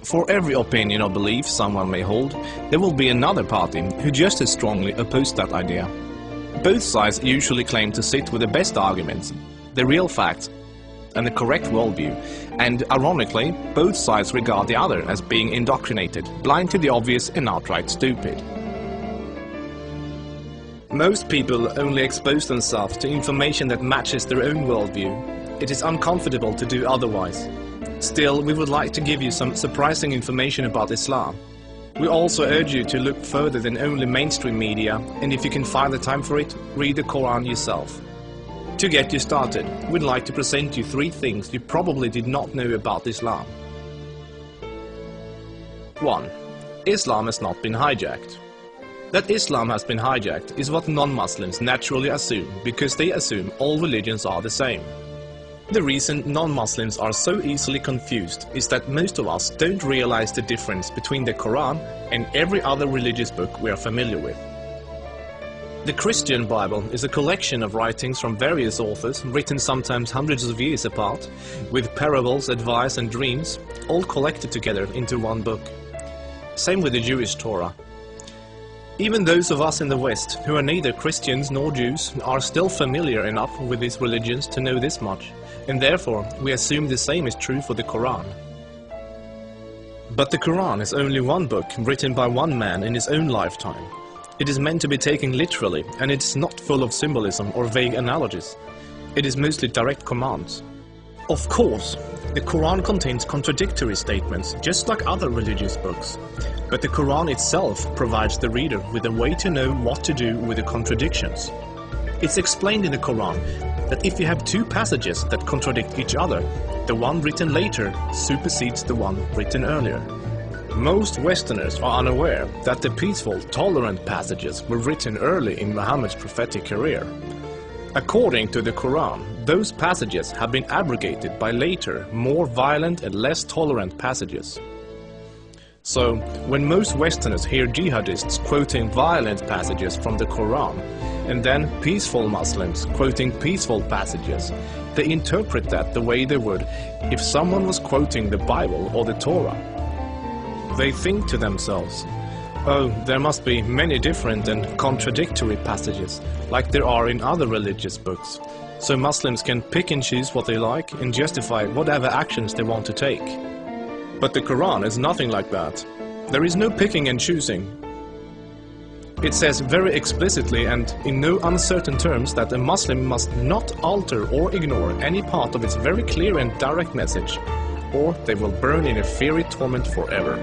For every opinion or belief someone may hold, there will be another party who just as strongly oppose that idea. Both sides usually claim to sit with the best arguments, the real facts, and the correct worldview, and ironically, both sides regard the other as being indoctrinated, blind to the obvious and outright stupid. Most people only expose themselves to information that matches their own worldview. It is uncomfortable to do otherwise. Still, we would like to give you some surprising information about Islam. We also urge you to look further than only mainstream media, and if you can find the time for it, read the Qur'an yourself. To get you started, we'd like to present you 3 things you probably did not know about Islam. 1. Islam has not been hijacked. That Islam has been hijacked is what non-Muslims naturally assume, because they assume all religions are the same. The reason non-Muslims are so easily confused is that most of us don't realize the difference between the Quran and every other religious book we are familiar with. The Christian Bible is a collection of writings from various authors, written sometimes hundreds of years apart, with parables, advice and dreams, all collected together into one book. Same with the Jewish Torah. Even those of us in the West, who are neither Christians nor Jews, are still familiar enough with these religions to know this much, and therefore we assume the same is true for the Quran. But the Quran is only one book written by one man in his own lifetime. It is meant to be taken literally, and it is not full of symbolism or vague analogies. It is mostly direct commands. Of course, the Quran contains contradictory statements, just like other religious books. But the Quran itself provides the reader with a way to know what to do with the contradictions. It's explained in the Quran that if you have 2 passages that contradict each other, the one written later supersedes the one written earlier. Most Westerners are unaware that the peaceful, tolerant passages were written early in Muhammad's prophetic career. According to the Quran, those passages have been abrogated by later, more violent and less tolerant passages. So, when most Westerners hear jihadists quoting violent passages from the Quran, and then peaceful Muslims quoting peaceful passages, they interpret that the way they would if someone was quoting the Bible or the Torah. They think to themselves, oh, there must be many different and contradictory passages, like there are in other religious books, so Muslims can pick and choose what they like and justify whatever actions they want to take. But the Quran is nothing like that. There is no picking and choosing. It says very explicitly and in no uncertain terms that a Muslim must not alter or ignore any part of its very clear and direct message, or they will burn in a fiery torment forever.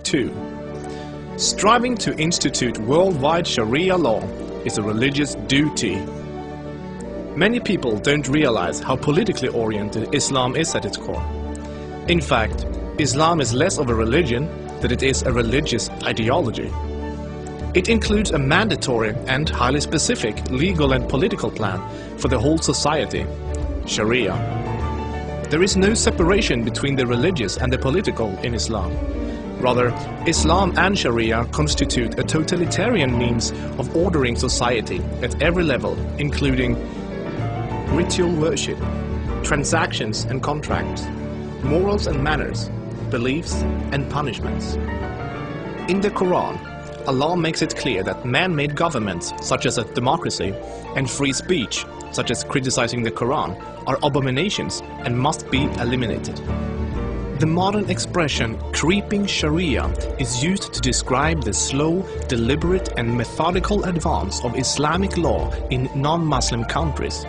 2. Striving to institute worldwide Sharia law is a religious duty. Many people don't realize how politically oriented Islam is at its core. In fact, Islam is less of a religion than it is a religious ideology. It includes a mandatory and highly specific legal and political plan for the whole society, Sharia. There is no separation between the religious and the political in Islam. Rather, Islam and Sharia constitute a totalitarian means of ordering society at every level, including ritual worship, transactions and contracts, morals and manners, beliefs and punishments. In the Quran, Allah makes it clear that man-made governments, such as a democracy, and free speech, such as criticizing the Quran, are abominations and must be eliminated. The modern expression creeping Sharia is used to describe the slow, deliberate and methodical advance of Islamic law in non-Muslim countries.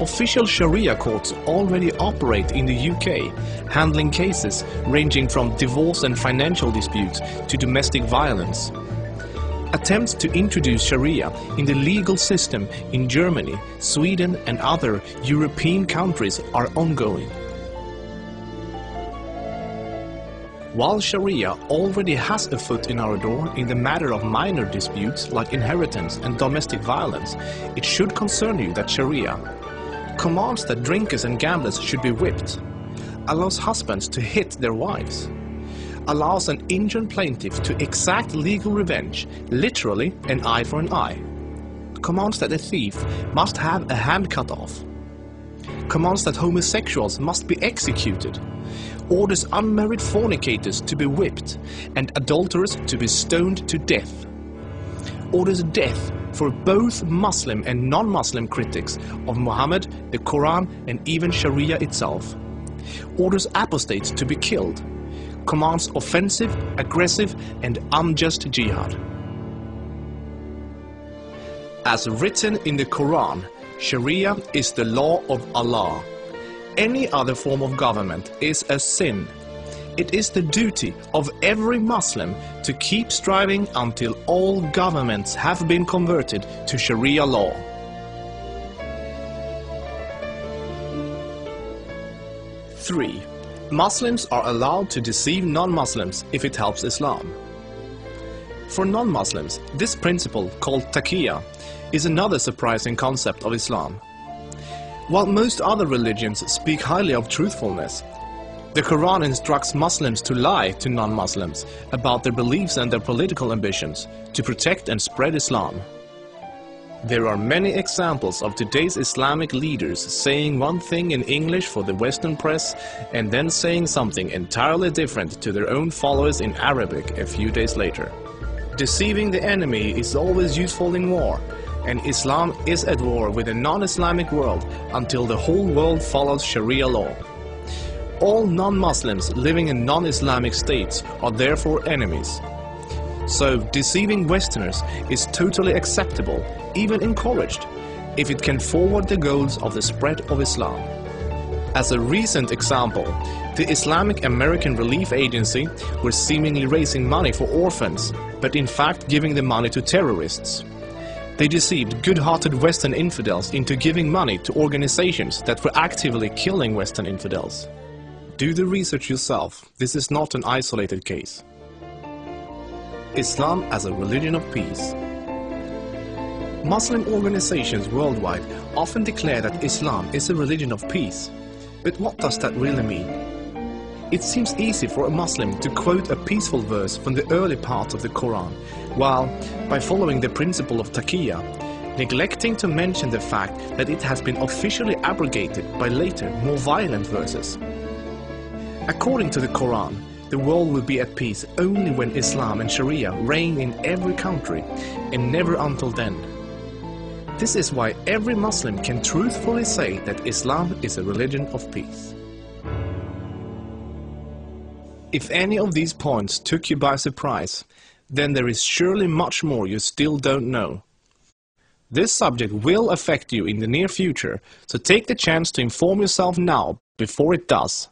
Official Sharia courts already operate in the UK, handling cases ranging from divorce and financial disputes to domestic violence. Attempts to introduce Sharia in the legal system in Germany, Sweden and other European countries are ongoing. While Sharia already has a foot in our door in the matter of minor disputes like inheritance and domestic violence, it should concern you that Sharia commands that drinkers and gamblers should be whipped, allows husbands to hit their wives, allows an injured plaintiff to exact legal revenge, literally an eye for an eye, commands that a thief must have a hand cut off, commands that homosexuals must be executed, orders unmarried fornicators to be whipped and adulterers to be stoned to death, orders death for both Muslim and non-Muslim critics of Muhammad, the Qur'an and even Sharia itself, orders apostates to be killed, commands offensive, aggressive and unjust jihad. As written in the Qur'an, Sharia is the law of Allah. Any other form of government is a sin. It is the duty of every Muslim to keep striving until all governments have been converted to Sharia law. Three, Muslims are allowed to deceive non-Muslims if it helps Islam. For non-Muslims, this principle, called taqiyya, is another surprising concept of Islam. While most other religions speak highly of truthfulness, the Quran instructs Muslims to lie to non-Muslims about their beliefs and their political ambitions to protect and spread Islam. There are many examples of today's Islamic leaders saying one thing in English for the Western press and then saying something entirely different to their own followers in Arabic a few days later. Deceiving the enemy is always useful in war, and Islam is at war with the non-Islamic world until the whole world follows Sharia law. All non-Muslims living in non-Islamic states are therefore enemies. So deceiving Westerners is totally acceptable, even encouraged, if it can forward the goals of the spread of Islam. As a recent example, the Islamic American Relief Agency were seemingly raising money for orphans, but in fact giving the money to terrorists. They deceived good-hearted Western infidels into giving money to organizations that were actively killing Western infidels. Do the research yourself. This is not an isolated case. Islam as a religion of peace. Muslim organizations worldwide often declare that Islam is a religion of peace. But what does that really mean? It seems easy for a Muslim to quote a peaceful verse from the early parts of the Quran, while, by following the principle of taqiyya, neglecting to mention the fact that it has been officially abrogated by later, more violent verses. According to the Quran, the world will be at peace only when Islam and Sharia reign in every country, and never until then. This is why every Muslim can truthfully say that Islam is a religion of peace. If any of these points took you by surprise, then there is surely much more you still don't know. This subject will affect you in the near future, so take the chance to inform yourself now before it does.